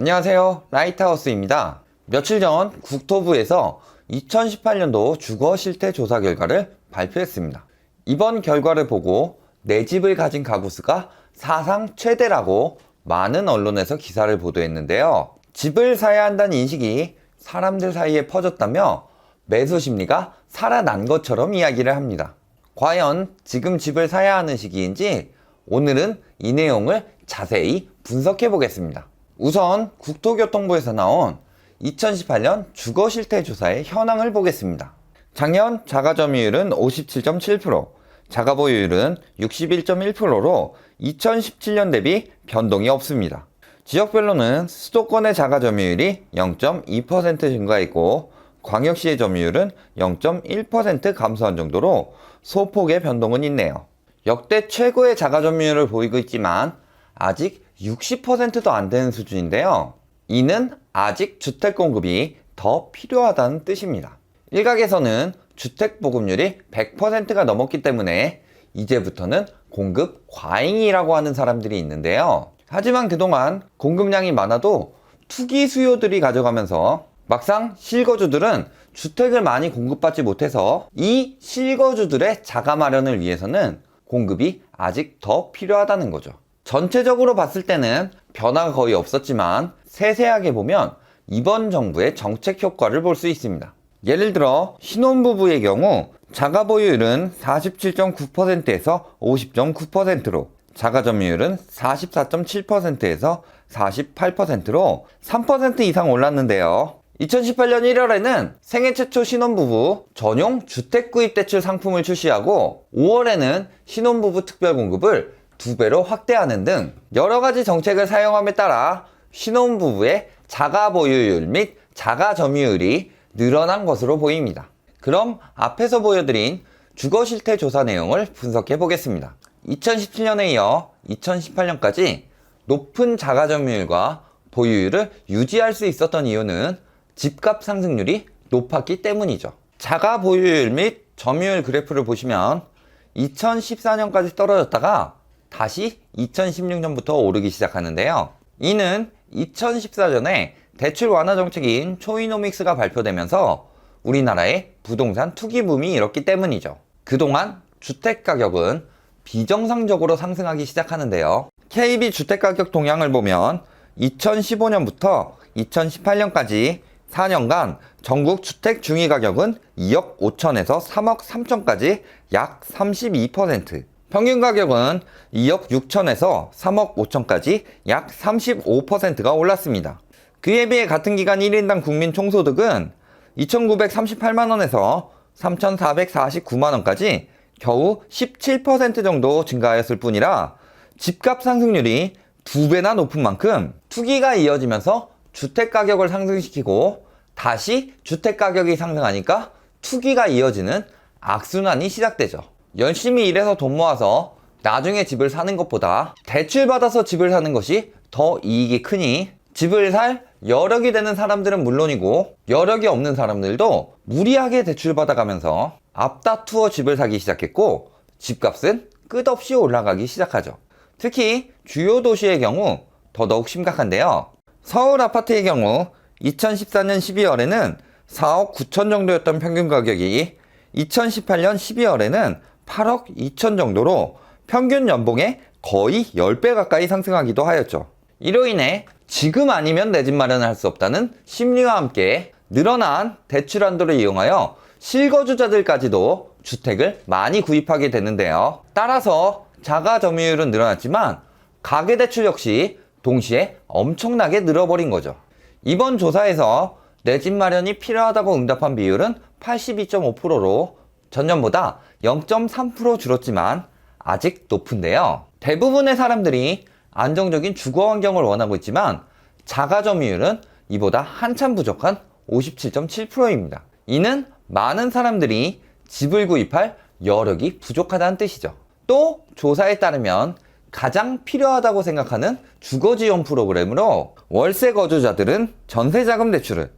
안녕하세요, 라이트하우스입니다. 며칠 전 국토부에서 2018년도 주거 실태 조사 결과를 발표했습니다. 이번 결과를 보고 내 집을 가진 가구 수가 사상 최대라고 많은 언론에서 기사를 보도했는데요. 집을 사야 한다는 인식이 사람들 사이에 퍼졌다며 매수 심리가 살아난 것처럼 이야기를 합니다. 과연 지금 집을 사야 하는 시기인지 오늘은 이 내용을 자세히 분석해 보겠습니다. 우선 국토교통부에서 나온 2018년 주거실태조사의 현황을 보겠습니다. 작년 자가점유율은 57.7%, 자가보유율은 61.1%로 2017년 대비 변동이 없습니다. 지역별로는 수도권의 자가점유율이 0.2% 증가했고 광역시의 점유율은 0.1% 감소한 정도로 소폭의 변동은 있네요. 역대 최고의 자가점유율을 보이고 있지만 아직 60%도 안 되는 수준인데요. 이는 아직 주택 공급이 더 필요하다는 뜻입니다. 일각에서는 주택 보급률이 100%가 넘었기 때문에 이제부터는 공급 과잉이라고 하는 사람들이 있는데요. 하지만 그동안 공급량이 많아도 투기 수요들이 가져가면서 막상 실거주들은 주택을 많이 공급받지 못해서 이 실거주들의 자가 마련을 위해서는 공급이 아직 더 필요하다는 거죠. 전체적으로 봤을 때는 변화가 거의 없었지만 세세하게 보면 이번 정부의 정책 효과를 볼 수 있습니다. 예를 들어 신혼부부의 경우 자가보유율은 47.9%에서 50.9%로 자가점유율은 44.7%에서 48%로 3% 이상 올랐는데요. 2018년 1월에는 생애 최초 신혼부부 전용 주택구입대출 상품을 출시하고 5월에는 신혼부부 특별공급을 2배로 확대하는 등 여러가지 정책을 사용함에 따라 신혼부부의 자가보유율 및 자가점유율이 늘어난 것으로 보입니다. 그럼 앞에서 보여드린 주거실태조사 내용을 분석해 보겠습니다. 2017년에 이어 2018년까지 높은 자가점유율과 보유율을 유지할 수 있었던 이유는 집값 상승률이 높았기 때문이죠. 자가보유율 및 점유율 그래프를 보시면 2014년까지 떨어졌다가 다시 2016년부터 오르기 시작하는데요. 이는 2014년에 대출 완화 정책인 초이노믹스가 발표되면서 우리나라의 부동산 투기 붐이 일었기 때문이죠. 그동안 주택가격은 비정상적으로 상승하기 시작하는데요. KB 주택가격 동향을 보면 2015년부터 2018년까지 4년간 전국 주택 중위가격은 2억 5천에서 3억 3천까지 약 32%, 평균 가격은 2억 6천에서 3억 5천까지 약 35%가 올랐습니다. 그에 비해 같은 기간 1인당 국민 총소득은 2,938만원에서 3,449만원까지 겨우 17% 정도 증가하였을 뿐이라 집값 상승률이 2배나 높은 만큼 투기가 이어지면서 주택가격을 상승시키고 다시 주택가격이 상승하니까 투기가 이어지는 악순환이 시작되죠. 열심히 일해서 돈 모아서 나중에 집을 사는 것보다 대출받아서 집을 사는 것이 더 이익이 크니 집을 살 여력이 되는 사람들은 물론이고 여력이 없는 사람들도 무리하게 대출받아가면서 앞다투어 집을 사기 시작했고 집값은 끝없이 올라가기 시작하죠. 특히 주요 도시의 경우 더더욱 심각한데요. 서울 아파트의 경우 2014년 12월에는 4억 9천 정도였던 평균 가격이 2018년 12월에는 8억 2천 정도로 평균 연봉의 거의 10배 가까이 상승하기도 하였죠. 이로 인해 지금 아니면 내 집 마련을 할 수 없다는 심리와 함께 늘어난 대출 한도를 이용하여 실거주자들까지도 주택을 많이 구입하게 되는데요. 따라서 자가 점유율은 늘어났지만 가계대출 역시 동시에 엄청나게 늘어버린 거죠. 이번 조사에서 내 집 마련이 필요하다고 응답한 비율은 82.5%로 전년보다 0.3% 줄었지만 아직 높은데요. 대부분의 사람들이 안정적인 주거 환경을 원하고 있지만 자가점유율은 이보다 한참 부족한 57.7%입니다. 이는 많은 사람들이 집을 구입할 여력이 부족하다는 뜻이죠. 또 조사에 따르면 가장 필요하다고 생각하는 주거지원 프로그램으로 월세 거주자들은 전세자금 대출을,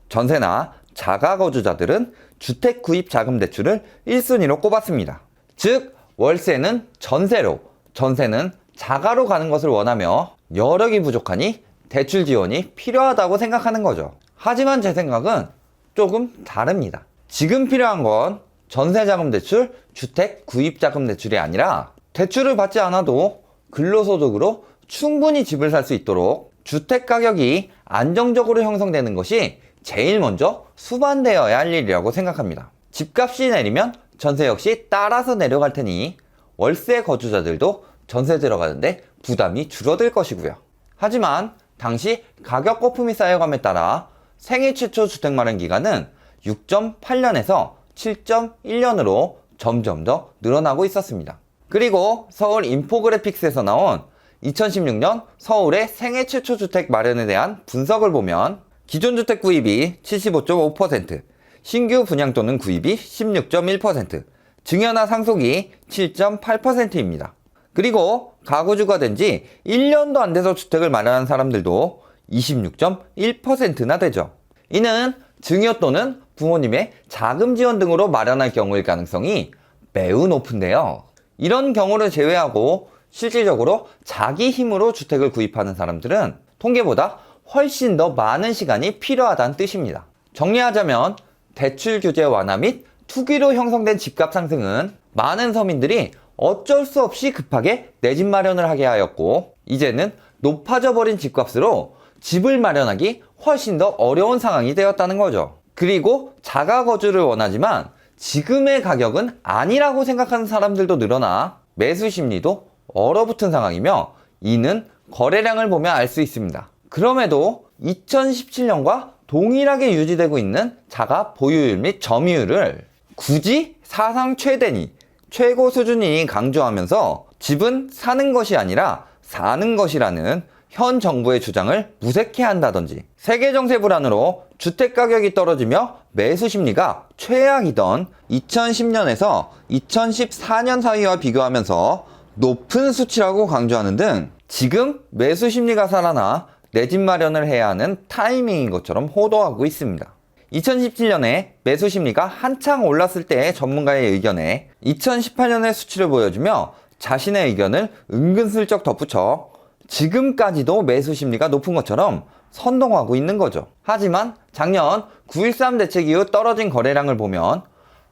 전세나 자가 거주자들은 주택 구입 자금 대출을 1순위로 꼽았습니다. 즉 월세는 전세로, 전세는 자가로 가는 것을 원하며 여력이 부족하니 대출 지원이 필요하다고 생각하는 거죠. 하지만 제 생각은 조금 다릅니다. 지금 필요한 건 전세자금 대출, 주택 구입자금 대출이 아니라 대출을 받지 않아도 근로소득으로 충분히 집을 살 수 있도록 주택 가격이 안정적으로 형성되는 것이 제일 먼저 수반되어야 할 일이라고 생각합니다. 집값이 내리면 전세 역시 따라서 내려갈 테니 월세 거주자들도 전세 들어가는데 부담이 줄어들 것이고요. 하지만 당시 가격 거품이 쌓여감에 따라 생애 최초 주택 마련 기간은 6.8년에서 7.1년으로 점점 더 늘어나고 있었습니다. 그리고 서울 인포그래픽스에서 나온 2016년 서울의 생애 최초 주택 마련에 대한 분석을 보면 기존 주택 구입이 75.5%, 신규 분양 또는 구입이 16.1%, 증여나 상속이 7.8%입니다. 그리고 가구주가 된 지 1년도 안 돼서 주택을 마련한 사람들도 26.1%나 되죠. 이는 증여 또는 부모님의 자금 지원 등으로 마련할 경우일 가능성이 매우 높은데요. 이런 경우를 제외하고 실질적으로 자기 힘으로 주택을 구입하는 사람들은 통계보다 훨씬 더 많은 시간이 필요하다는 뜻입니다. 정리하자면 대출 규제 완화 및 투기로 형성된 집값 상승은 많은 서민들이 어쩔 수 없이 급하게 내 집 마련을 하게 하였고, 이제는 높아져 버린 집값으로 집을 마련하기 훨씬 더 어려운 상황이 되었다는 거죠. 그리고 자가 거주를 원하지만 지금의 가격은 아니라고 생각하는 사람들도 늘어나 매수 심리도 얼어붙은 상황이며, 이는 거래량을 보면 알 수 있습니다. 그럼에도 2017년과 동일하게 유지되고 있는 자가 보유율 및 점유율을 굳이 사상 최대니 최고 수준이니 강조하면서 집은 사는 것이 아니라 사는 것이라는 현 정부의 주장을 무색해 한다든지, 세계 정세 불안으로 주택 가격이 떨어지며 매수 심리가 최악이던 2010년에서 2014년 사이와 비교하면서 높은 수치라고 강조하는 등 지금 매수 심리가 살아나 내 집 마련을 해야 하는 타이밍인 것처럼 호도하고 있습니다. 2017년에 매수 심리가 한창 올랐을 때의 전문가의 의견에 2018년의 수치를 보여주며 자신의 의견을 은근슬쩍 덧붙여 지금까지도 매수 심리가 높은 것처럼 선동하고 있는 거죠. 하지만 작년 9.13 대책 이후 떨어진 거래량을 보면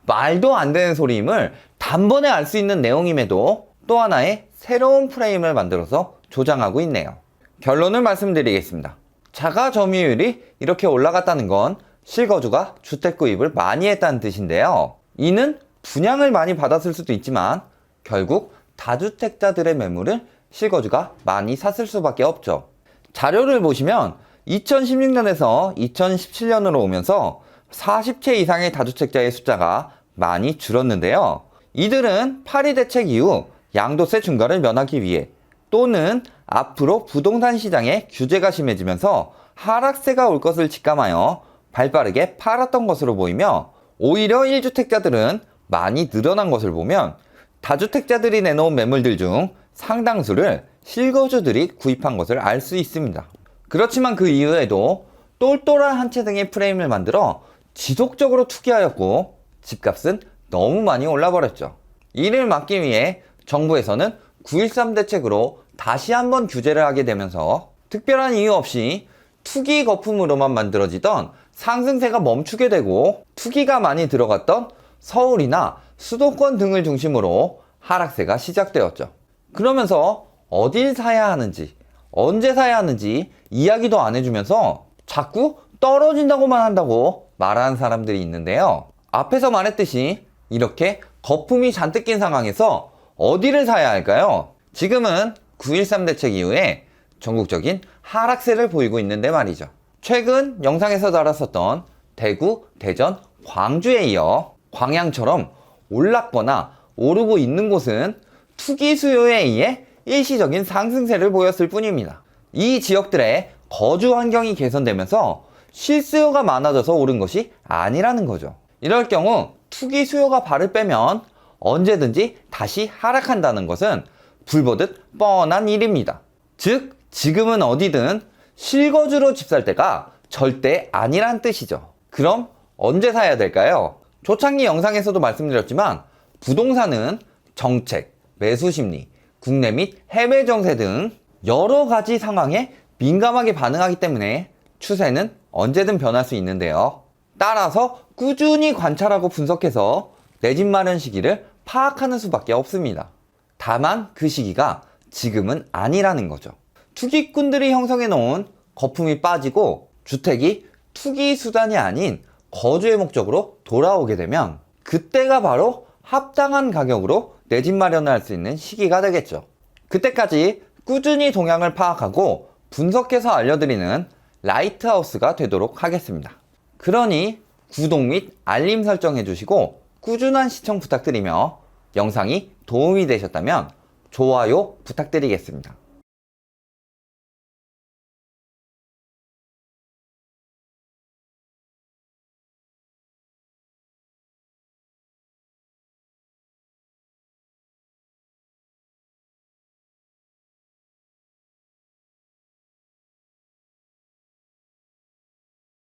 말도 안 되는 소리임을 단번에 알 수 있는 내용임에도 또 하나의 새로운 프레임을 만들어서 조장하고 있네요. 결론을 말씀드리겠습니다. 자가 점유율이 이렇게 올라갔다는 건 실거주가 주택 구입을 많이 했다는 뜻인데요. 이는 분양을 많이 받았을 수도 있지만 결국 다주택자들의 매물을 실거주가 많이 샀을 수밖에 없죠. 자료를 보시면 2016년에서 2017년으로 오면서 40채 이상의 다주택자의 숫자가 많이 줄었는데요. 이들은 파리 대책 이후 양도세 중과를 면하기 위해 또는 앞으로 부동산 시장에 규제가 심해지면서 하락세가 올 것을 직감하여 발빠르게 팔았던 것으로 보이며, 오히려 1주택자들은 많이 늘어난 것을 보면 다주택자들이 내놓은 매물들 중 상당수를 실거주들이 구입한 것을 알 수 있습니다. 그렇지만 그 이후에도 똘똘한 한 채 등의 프레임을 만들어 지속적으로 투기하였고 집값은 너무 많이 올라버렸죠. 이를 막기 위해 정부에서는 9.13 대책으로 다시 한번 규제를 하게 되면서 특별한 이유 없이 투기 거품으로만 만들어지던 상승세가 멈추게 되고, 투기가 많이 들어갔던 서울이나 수도권 등을 중심으로 하락세가 시작되었죠. 그러면서 어딜 사야 하는지, 언제 사야 하는지 이야기도 안 해주면서 자꾸 떨어진다고만 한다고 말하는 사람들이 있는데요. 앞에서 말했듯이 이렇게 거품이 잔뜩 낀 상황에서 어디를 사야 할까요? 지금은 9.13 대책 이후에 전국적인 하락세를 보이고 있는데 말이죠. 최근 영상에서 다뤘었던 대구, 대전, 광주에 이어 광양처럼 올랐거나 오르고 있는 곳은 투기 수요에 의해 일시적인 상승세를 보였을 뿐입니다. 이 지역들의 거주 환경이 개선되면서 실수요가 많아져서 오른 것이 아니라는 거죠. 이럴 경우 투기 수요가 발을 빼면 언제든지 다시 하락한다는 것은 불보듯 뻔한 일입니다. 즉, 지금은 어디든 실거주로 집 살 때가 절대 아니란 뜻이죠. 그럼 언제 사야 될까요? 초창기 영상에서도 말씀드렸지만 부동산은 정책, 매수 심리, 국내 및 해외 정세 등 여러 가지 상황에 민감하게 반응하기 때문에 추세는 언제든 변할 수 있는데요. 따라서 꾸준히 관찰하고 분석해서 내 집 마련 시기를 파악하는 수밖에 없습니다. 다만 그 시기가 지금은 아니라는 거죠. 투기꾼들이 형성해 놓은 거품이 빠지고 주택이 투기 수단이 아닌 거주의 목적으로 돌아오게 되면 그때가 바로 합당한 가격으로 내 집 마련을 할 수 있는 시기가 되겠죠. 그때까지 꾸준히 동향을 파악하고 분석해서 알려드리는 라이트하우스가 되도록 하겠습니다. 그러니 구독 및 알림 설정 해주시고 꾸준한 시청 부탁드리며 영상이 도움이 되셨다면 좋아요 부탁드리겠습니다.